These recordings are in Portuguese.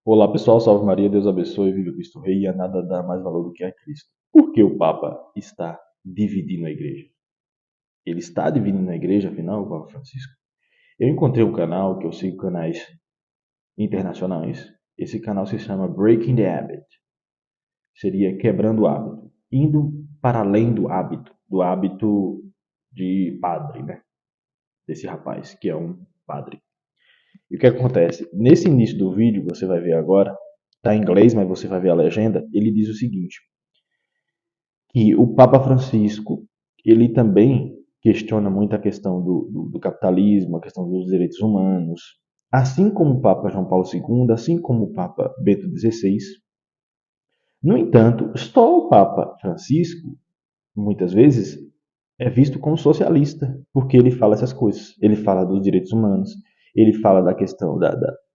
Olá pessoal, salve Maria, Deus abençoe, viva Cristo Rei e a nada dá mais valor do que a Cristo. Por que o Papa está dividindo a igreja? Ele está dividindo a igreja, afinal, o Papa Francisco? Eu encontrei um canal, que eu sigo canais internacionais, esse canal se chama Breaking the Habit, seria quebrando o hábito, indo para além do hábito de padre, né? Desse rapaz, que é um padre. E o que acontece? Nesse início do vídeo, você vai ver agora, está em inglês, mas você vai ver a legenda, ele diz o seguinte, que o Papa Francisco, ele também questiona muito a questão do capitalismo, a questão dos direitos humanos, assim como o Papa João Paulo II, assim como o Papa Bento XVI. No entanto, só o Papa Francisco, muitas vezes, é visto como socialista, porque ele fala essas coisas. Ele fala dos direitos humanos, ele fala da questão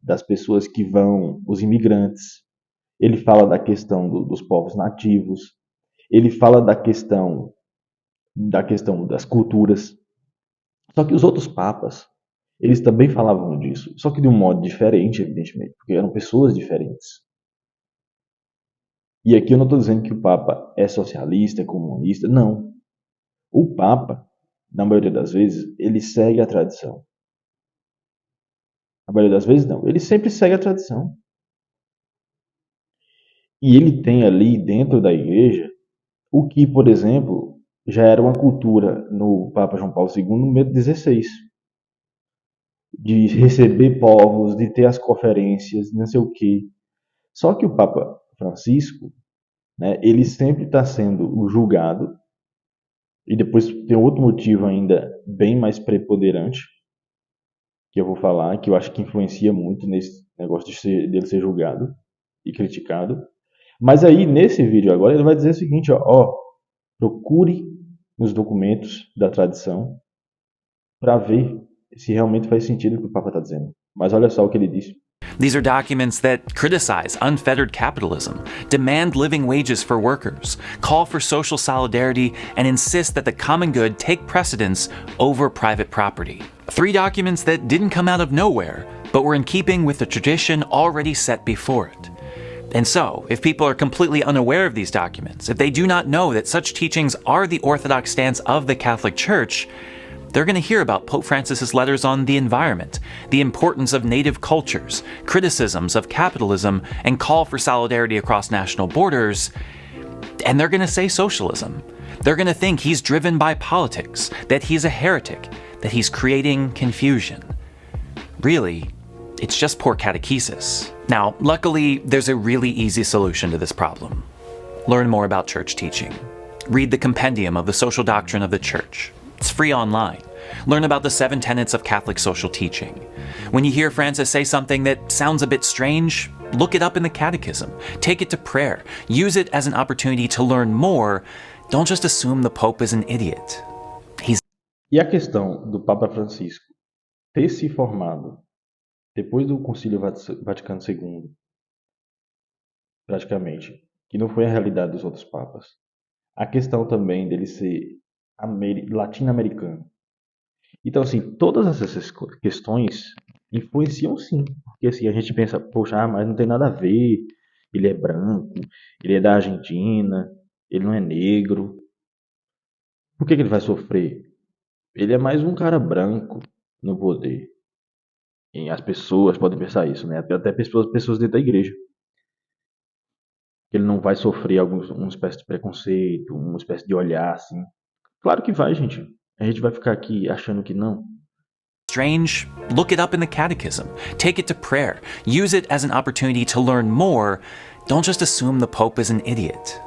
das pessoas que vão, os imigrantes, ele fala da questão dos povos nativos, ele fala da questão das culturas. Só que os outros papas, eles também falavam disso, só que de um modo diferente, evidentemente, porque eram pessoas diferentes. E aqui eu não estou dizendo que o papa é socialista, é comunista, não. O papa, na maioria das vezes, ele segue a tradição. Na maioria das vezes, não. Ele sempre segue a tradição. E ele tem ali dentro da igreja o que, por exemplo, já era uma cultura no Papa João Paulo II no mês 16, de receber povos, de ter as conferências, não sei o quê. Só que o Papa Francisco, né, ele sempre está sendo julgado, e depois tem outro motivo ainda bem mais preponderante, que eu vou falar, que eu acho que influencia muito nesse negócio dele ser julgado e criticado. Mas aí, nesse vídeo agora, ele vai dizer o seguinte, procure nos documentos da tradição para ver se realmente faz sentido o que o Papa está dizendo. Mas olha só o que ele disse. These are documents that criticize unfettered capitalism, demand living wages for workers, call for social solidarity, and insist that the common good take precedence over private property. 3 documents that didn't come out of nowhere, but were in keeping with the tradition already set before it. And so, if people are completely unaware of these documents, if they do not know that such teachings are the orthodox stance of the Catholic Church, they're going to hear about Pope Francis's letters on the environment, the importance of native cultures, criticisms of capitalism, and call for solidarity across national borders, and they're going to say socialism. They're going to think he's driven by politics, that he's a heretic, that he's creating confusion. Really, it's just poor catechesis. Now, luckily, there's a really easy solution to this problem. Learn more about church teaching. Read the compendium of the social doctrine of the church. It's free online. Learn about the 7 tenets of Catholic social teaching. When you hear Francis say something that sounds a bit strange, look it up in the catechism. Take it to prayer. Use it as an opportunity to learn more. Don't just assume the Pope is an idiot. E a questão do Papa Francisco ter se formado depois do Concílio Vaticano II, praticamente, que não foi a realidade dos outros papas. A questão também dele ser latino-americano. Então, assim, todas essas questões influenciam sim. Porque assim, a gente pensa, poxa, mas não tem nada a ver. Ele é branco, ele é da Argentina, ele não é negro. Por que ele vai sofrer? Ele é mais um cara branco no poder. E as pessoas podem pensar isso, né? Até pessoas dentro da igreja. Ele não vai sofrer uma espécie de preconceito, uma espécie de olhar, assim. Claro que vai, gente. A gente vai ficar aqui achando que não. Strange, look it up in the catechism. Take it to prayer. Use it as an opportunity to learn more. Don't just assume the Pope is an idiot.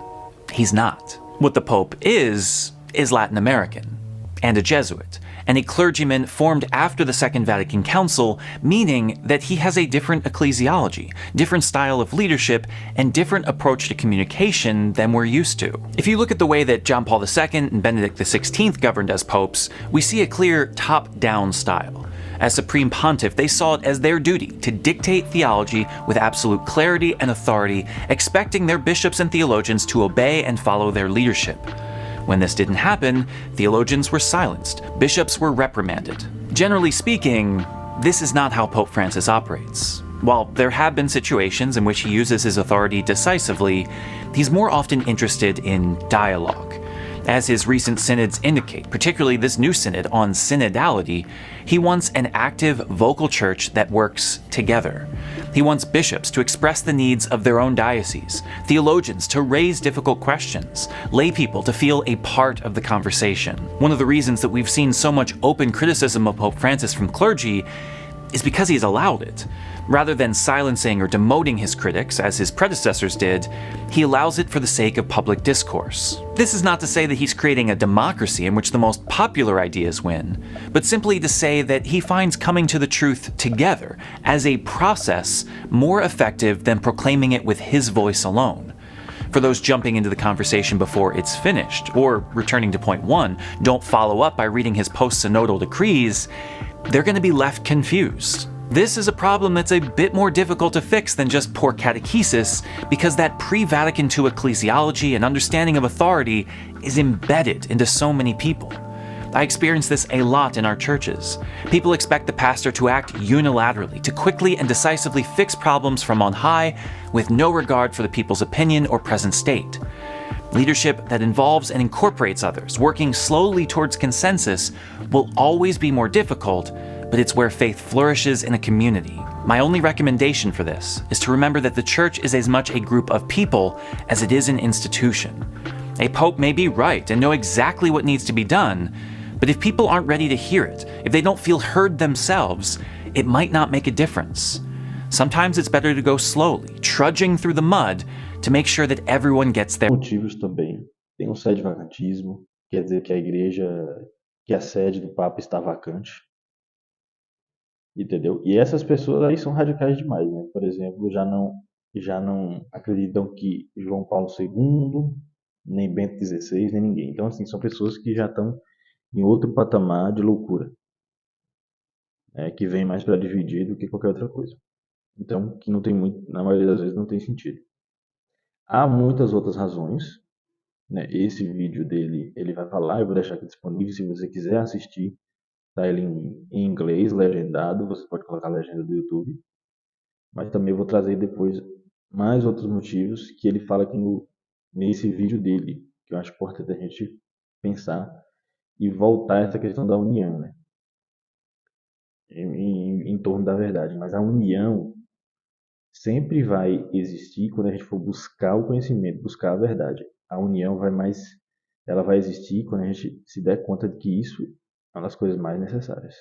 He's not. What the Pope is Latin American, and a Jesuit, and a clergyman formed after the Second Vatican Council, meaning that he has a different ecclesiology, different style of leadership, and different approach to communication than we're used to. If you look at the way that John Paul II and Benedict XVI governed as popes, we see a clear top-down style. As Supreme Pontiff, they saw it as their duty to dictate theology with absolute clarity and authority, expecting their bishops and theologians to obey and follow their leadership. When this didn't happen, theologians were silenced, bishops were reprimanded. Generally speaking, this is not how Pope Francis operates. While there have been situations in which he uses his authority decisively, he's more often interested in dialogue. As his recent synods indicate, particularly this new synod on synodality, he wants an active, vocal church that works together. He wants bishops to express the needs of their own diocese, theologians to raise difficult questions, lay people to feel a part of the conversation. One of the reasons that we've seen so much open criticism of Pope Francis from clergy is because he's allowed it. Rather than silencing or demoting his critics, as his predecessors did, he allows it for the sake of public discourse. This is not to say that he's creating a democracy in which the most popular ideas win, but simply to say that he finds coming to the truth together as a process more effective than proclaiming it with his voice alone. For those jumping into the conversation before it's finished, or returning to point one, don't follow up by reading his post-synodal decrees, they're going to be left confused. This is a problem that's a bit more difficult to fix than just poor catechesis, because that pre-Vatican II ecclesiology and understanding of authority is embedded into so many people. I experience this a lot in our churches. People expect the pastor to act unilaterally, to quickly and decisively fix problems from on high, with no regard for the people's opinion or present state. Leadership that involves and incorporates others, working slowly towards consensus, will always be more difficult, but it's where faith flourishes in a community. My only recommendation for this is to remember that the church is as much a group of people as it is an institution. A pope may be right and know exactly what needs to be done, but if people aren't ready to hear it, if they don't feel heard themselves, it might not make a difference. Sometimes it's better to go slowly, trudging through the mud, to make sure that everyone gets there. Motivos também. Tem um sede-vacantismo, quer dizer que a igreja, que a sede do Papa está vacante. Entendeu? E essas pessoas aí são radicais demais, né? Por exemplo, já não acreditam que João Paulo II, nem Bento XVI, nem ninguém. Então, assim, são pessoas que já estão em outro patamar de loucura, que vem mais para dividir do que qualquer outra coisa. Então, que não tem muito, na maioria das vezes, não tem sentido. Há muitas outras razões, né? Esse vídeo dele, ele vai falar, eu vou deixar aqui disponível se você quiser assistir. Tá ele em inglês, legendado, você pode colocar a legenda do YouTube. Mas também vou trazer depois mais outros motivos que ele fala aqui nesse vídeo dele, que eu acho importante a gente pensar e voltar a essa questão da união, né? Em torno da verdade. Mas a união sempre vai existir quando a gente for buscar o conhecimento, buscar a verdade. A união ela vai existir quando a gente se der conta de que isso é uma das coisas mais necessárias.